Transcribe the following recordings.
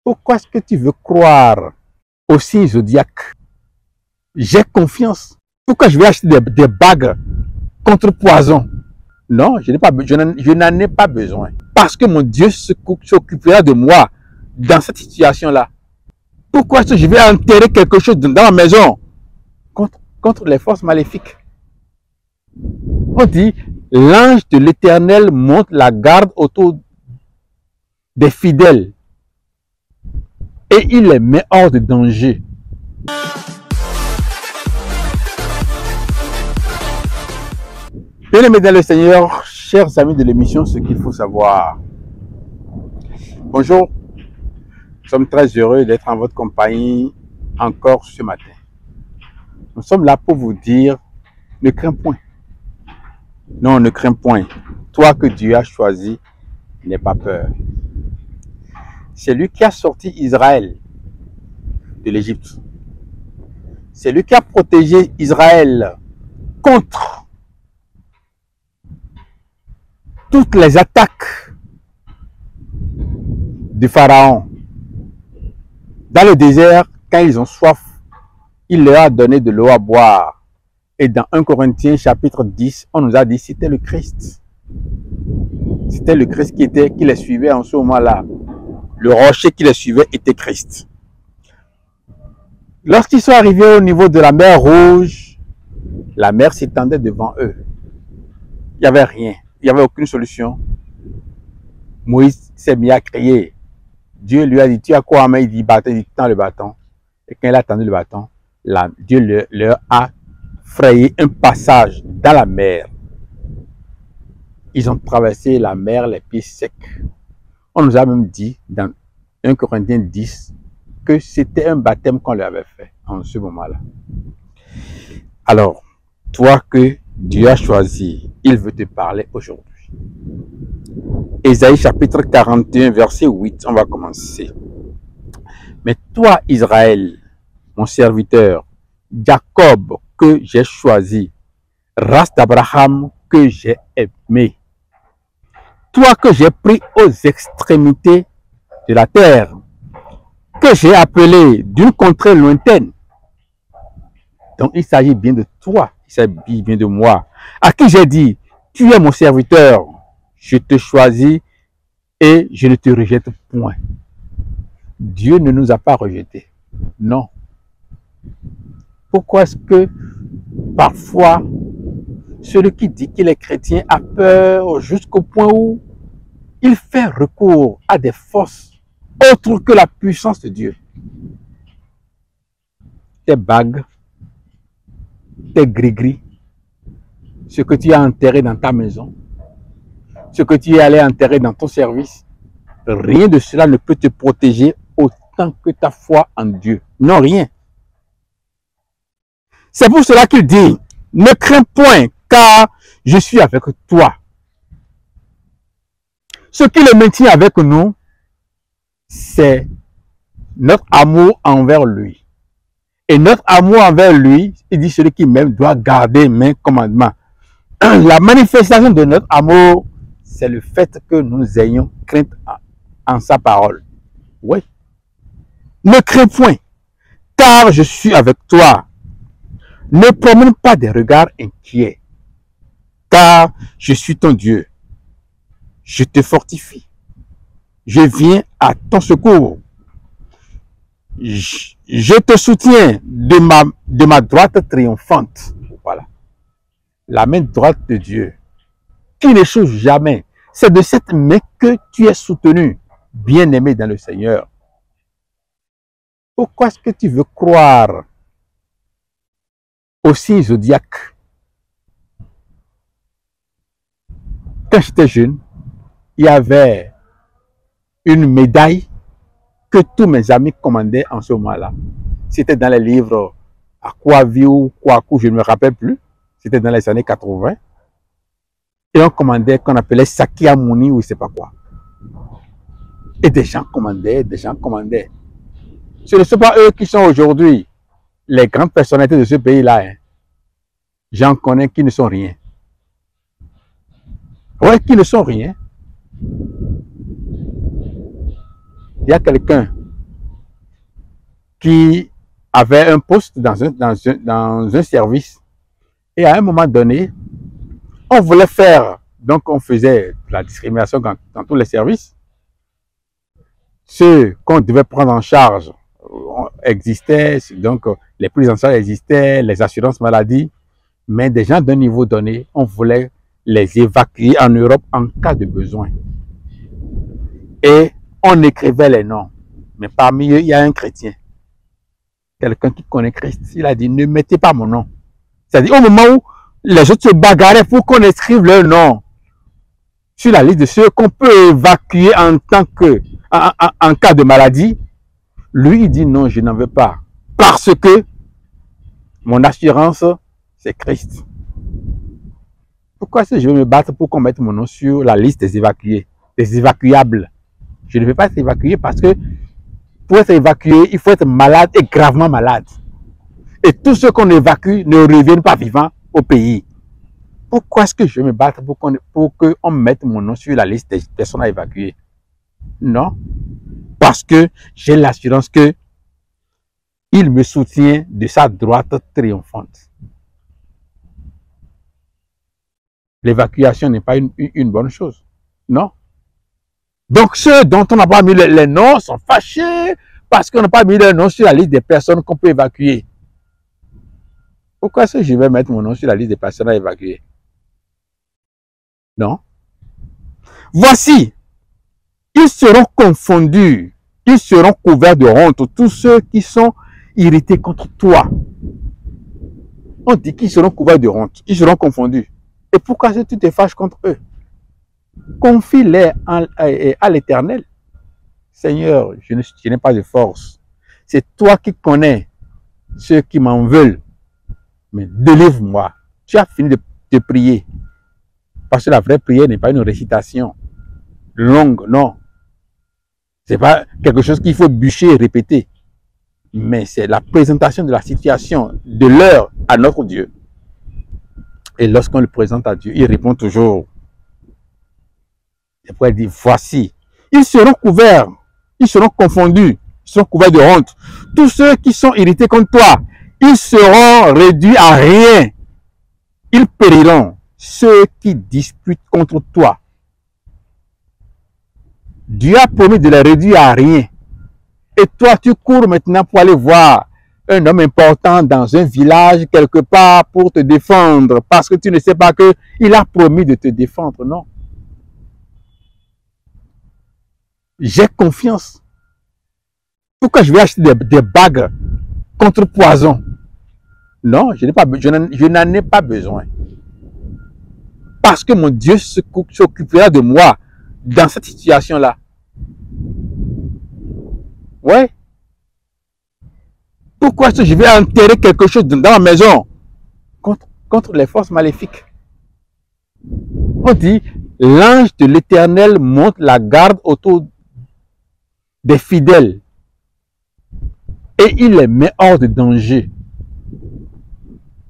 Pourquoi est-ce que tu veux croire au signe zodiaque? J'ai confiance. Pourquoi je vais acheter des bagues contre poison? Non, je n'en ai pas besoin. Parce que mon Dieu s'occupera de moi dans cette situation-là. Pourquoi est-ce que je vais enterrer quelque chose dans ma maison contre les forces maléfiques? On dit, l'ange de l'Éternel monte la garde autour des fidèles et il les met hors de danger. Bien-aimés dans le Seigneur, chers amis de l'émission, ce qu'il faut savoir. Bonjour, nous sommes très heureux d'être en votre compagnie encore ce matin. Nous sommes là pour vous dire, ne crains point. Non, ne crains point. Toi que Dieu a choisi, n'aie pas peur. C'est lui qui a sorti Israël de l'Égypte. C'est lui qui a protégé Israël contre toutes les attaques du Pharaon. Dans le désert, quand ils ont soif, il leur a donné de l'eau à boire. Et dans 1 Corinthiens chapitre 10, on nous a dit que c'était le Christ. C'était le Christ qui les suivait en ce moment-là. Le rocher qui les suivait était Christ. Lorsqu'ils sont arrivés au niveau de la mer Rouge, la mer s'étendait devant eux. Il n'y avait rien. Il n'y avait aucune solution. Moïse s'est mis à crier. Dieu lui a dit, tu as quoi en main? Il dit, tends le bâton. Et quand il a tendu le bâton, Dieu leur a frayé un passage dans la mer. Ils ont traversé la mer les pieds secs. On nous a même dit dans 1 Corinthiens 10 que c'était un baptême qu'on leur avait fait en ce moment-là. Alors, toi que Dieu a choisi, il veut te parler aujourd'hui. Ésaïe chapitre 41, verset 8, on va commencer. Mais toi, Israël, mon serviteur, Jacob que j'ai choisi, race d'Abraham que j'ai aimé, toi que j'ai pris aux extrémités de la terre, que j'ai appelé d'une contrée lointaine. Donc il s'agit bien de toi, il s'agit bien de moi, à qui j'ai dit, tu es mon serviteur, je te choisis et je ne te rejette point. Dieu ne nous a pas rejetés, non. Pourquoi est-ce que parfois celui qui dit qu'il est chrétien a peur jusqu'au point où il fait recours à des forces autres que la puissance de Dieu? Tes bagues, tes gris-gris, ce que tu as enterré dans ta maison, ce que tu es allé enterrer dans ton service, rien de cela ne peut te protéger autant que ta foi en Dieu. Non, rien. C'est pour cela qu'il dit, ne crains point, car je suis avec toi. Ce qui le maintient avec nous, c'est notre amour envers lui. Et notre amour envers lui, il dit, celui qui m'aime doit garder mes commandements. La manifestation de notre amour, c'est le fait que nous ayons crainte en sa parole. Oui. Ne crains point, car je suis avec toi. Ne promène pas des regards inquiets, car je suis ton Dieu. Je te fortifie. Je viens à ton secours. Je te soutiens de ma droite triomphante. Voilà. La main droite de Dieu, qui n'échoue jamais. C'est de cette main que tu es soutenu, bien-aimé dans le Seigneur. Pourquoi est-ce que tu veux croire au signe zodiaque? Quand j'étais jeune, il y avait une médaille que tous mes amis commandaient en ce moment-là. C'était dans les livres Aquavie ou Kwaku, je ne me rappelle plus. C'était dans les années 80. Et on commandait qu'on appelait Sakyamuni ou je ne sais pas quoi. Et des gens commandaient, des gens commandaient. Ce ne sont pas eux qui sont aujourd'hui les grandes personnalités de ce pays-là. Hein. J'en connais qui ne sont rien. Ouais, qui ne sont rien. Il y a quelqu'un qui avait un poste dans un service. Et à un moment donné, on voulait faire, donc on faisait la discrimination dans tous les services. Ceux qu'on devait prendre en charge existaient, donc les prises en charge existaient, les assurances maladie, mais des gens d'un niveau donné, on voulait les évacuer en Europe en cas de besoin. Et on écrivait les noms. Mais parmi eux, il y a un chrétien. Quelqu'un qui connaît Christ. Il a dit, ne mettez pas mon nom. C'est-à-dire, au moment où les autres se bagarraient pour qu'on écrive leur nom sur la liste de ceux qu'on peut évacuer en cas de maladie, lui, il dit, non, je n'en veux pas. Parce que mon assurance, c'est Christ. Pourquoi est-ce que je vais me battre pour qu'on mette mon nom sur la liste des évacués, des évacuables? Je ne vais pas être évacué parce que pour être évacué, il faut être malade et gravement malade. Et tous ceux qu'on évacue ne reviennent pas vivants au pays. Pourquoi est-ce que je vais me battre pour qu'on mette mon nom sur la liste des personnes à évacuer? Non. Parce que j'ai l'assurance que il me soutient de sa droite triomphante. L'évacuation n'est pas une bonne chose. Non. Donc ceux dont on n'a pas mis les noms sont fâchés parce qu'on n'a pas mis les noms sur la liste des personnes qu'on peut évacuer. Pourquoi est-ce que je vais mettre mon nom sur la liste des personnes à évacuer? Non. Voici, ils seront confondus, ils seront couverts de honte, tous ceux qui sont irrités contre toi. On dit qu'ils seront couverts de honte, ils seront confondus. Et pourquoi est-ce que tu te fâches contre eux? Confie-les à l'Éternel. Seigneur, je n'ai pas de force. C'est toi qui connais ceux qui m'en veulent. Mais délivre-moi. Tu as fini de prier. Parce que la vraie prière n'est pas une récitation longue, non. Ce n'est pas quelque chose qu'il faut bûcher et répéter. Mais c'est la présentation de la situation, de l'heure à notre Dieu. Et lorsqu'on le présente à Dieu, il répond toujours. Et après, il dit, voici, ils seront couverts, ils seront confondus, ils seront couverts de honte. Tous ceux qui sont irrités contre toi, ils seront réduits à rien. Ils périront, ceux qui disputent contre toi. Dieu a promis de les réduire à rien. Et toi, tu cours maintenant pour aller voir un homme important dans un village quelque part pour te défendre parce que tu ne sais pas qu'il a promis de te défendre, non. J'ai confiance. Pourquoi je vais acheter des bagues contre poison? Non, je n'en ai pas besoin. Parce que mon Dieu s'occupera de moi dans cette situation-là. Ouais. Pourquoi est-ce que je vais enterrer quelque chose dans ma maison contre les forces maléfiques? On dit, l'ange de l'Éternel monte la garde autour des fidèles et il les met hors de danger.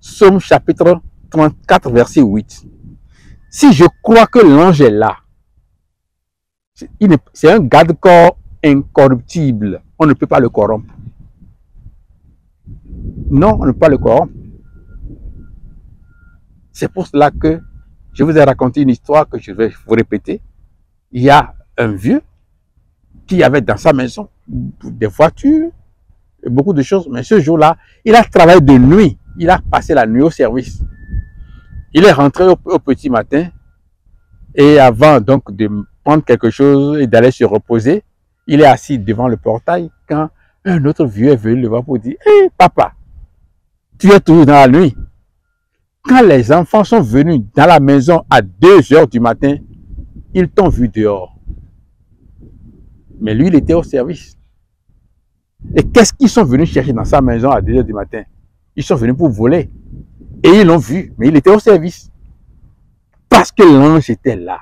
Psaume chapitre 34, verset 8. Si je crois que l'ange est là, c'est un garde-corps incorruptible. On ne peut pas le corrompre. Non, on ne peut pas le corrompre. C'est pour cela que je vous ai raconté une histoire que je vais vous répéter. Il y a un vieux qui avait dans sa maison des voitures, beaucoup de choses, mais ce jour-là, il a travaillé de nuit. Il a passé la nuit au service. Il est rentré au petit matin et avant donc de prendre quelque chose et d'aller se reposer, il est assis devant le portail quand un autre vieux est venu le voir pour dire « Hé, papa, tu es toujours dans la nuit. » Quand les enfants sont venus dans la maison à 2 heures du matin, ils t'ont vu dehors. Mais lui, il était au service. Et qu'est-ce qu'ils sont venus chercher dans sa maison à 2 heures du matin? Ils sont venus pour voler. Et ils l'ont vu, mais il était au service. Parce que l'ange était là.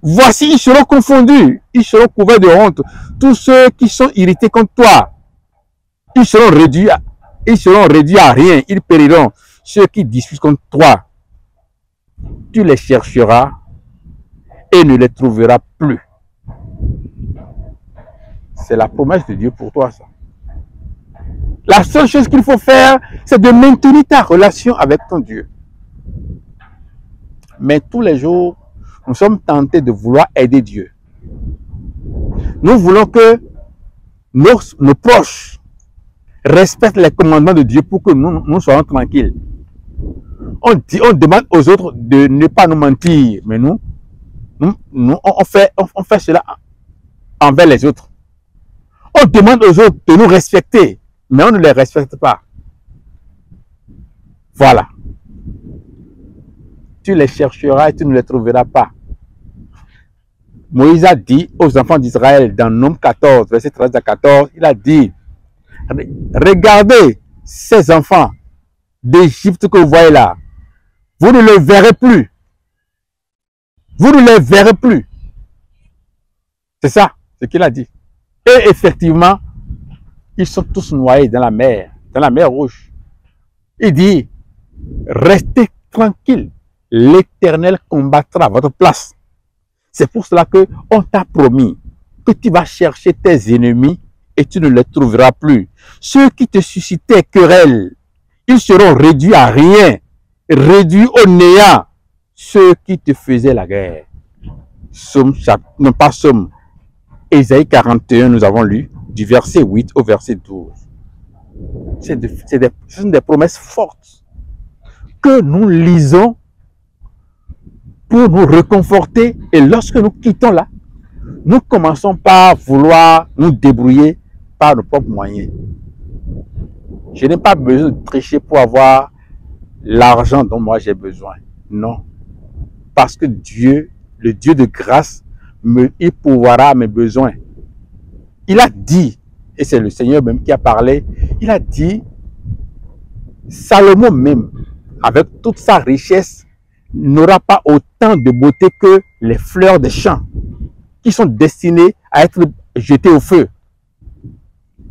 Voici, ils seront confondus. Ils seront couverts de honte. Tous ceux qui sont irrités contre toi, ils seront réduits à rien. Ils périront. Ceux qui disputent contre toi, tu les chercheras et ne les trouveras plus. C'est la promesse de Dieu pour toi, ça. La seule chose qu'il faut faire, c'est de maintenir ta relation avec ton Dieu. Mais tous les jours, nous sommes tentés de vouloir aider Dieu. Nous voulons que nos proches respectent les commandements de Dieu pour que nous soyons tranquilles. On demande aux autres de ne pas nous mentir, mais on fait cela envers les autres. On demande aux autres de nous respecter, mais on ne les respecte pas. Voilà. Tu les chercheras et tu ne les trouveras pas. Moïse a dit aux enfants d'Israël dans Nombre 14, verset 13 à 14, il a dit, regardez ces enfants d'Égypte que vous voyez là, vous ne les verrez plus. Vous ne les verrez plus. C'est ça, ce qu'il a dit. Et effectivement, ils sont tous noyés dans la mer Rouge. Il dit, restez tranquille, l'Éternel combattra à votre place. C'est pour cela qu'on t'a promis que tu vas chercher tes ennemis et tu ne les trouveras plus. Ceux qui te suscitaient querelle, ils seront réduits à rien, réduits au néant. Ceux qui te faisaient la guerre. Ésaïe 41, nous avons lu, du verset 8 au verset 12. Ce sont des promesses fortes que nous lisons pour nous réconforter. Et lorsque nous quittons là, nous commençons par vouloir nous débrouiller par nos propres moyens. Je n'ai pas besoin de tricher pour avoir l'argent dont moi j'ai besoin. Non. Parce que Dieu, le Dieu de grâce, il pourvoira à mes besoins. Il a dit, et c'est le Seigneur même qui a parlé, il a dit, Salomon même, avec toute sa richesse, n'aura pas autant de beauté que les fleurs des champs qui sont destinées à être jetées au feu.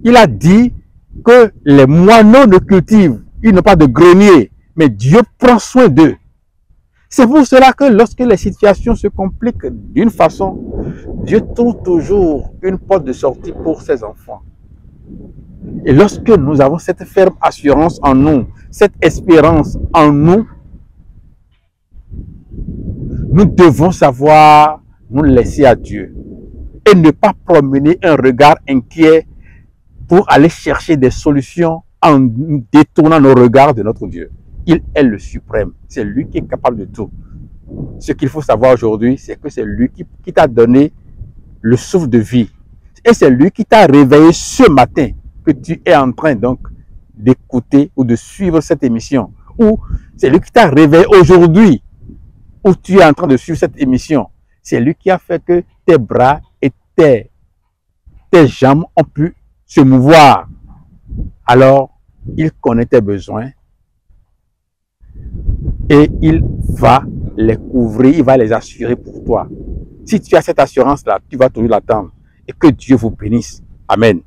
Il a dit que les moineaux ne cultivent, ils n'ont pas de grenier, mais Dieu prend soin d'eux. C'est pour cela que lorsque les situations se compliquent d'une façon, Dieu trouve toujours une porte de sortie pour ses enfants. Et lorsque nous avons cette ferme assurance en nous, cette espérance en nous, nous devons savoir nous laisser à Dieu et ne pas promener un regard inquiet pour aller chercher des solutions en détournant nos regards de notre Dieu. Il est le suprême, c'est lui qui est capable de tout. Ce qu'il faut savoir aujourd'hui, c'est que c'est lui qui t'a donné le souffle de vie. Et c'est lui qui t'a réveillé ce matin que tu es en train donc d'écouter ou de suivre cette émission. Ou c'est lui qui t'a réveillé aujourd'hui où tu es en train de suivre cette émission. C'est lui qui a fait que tes bras et tes jambes ont pu se mouvoir. Alors, il connaît tes besoins et il va les couvrir, il va les assurer pour toi. Si tu as cette assurance-là, tu vas toujours l'attendre. Et que Dieu vous bénisse. Amen.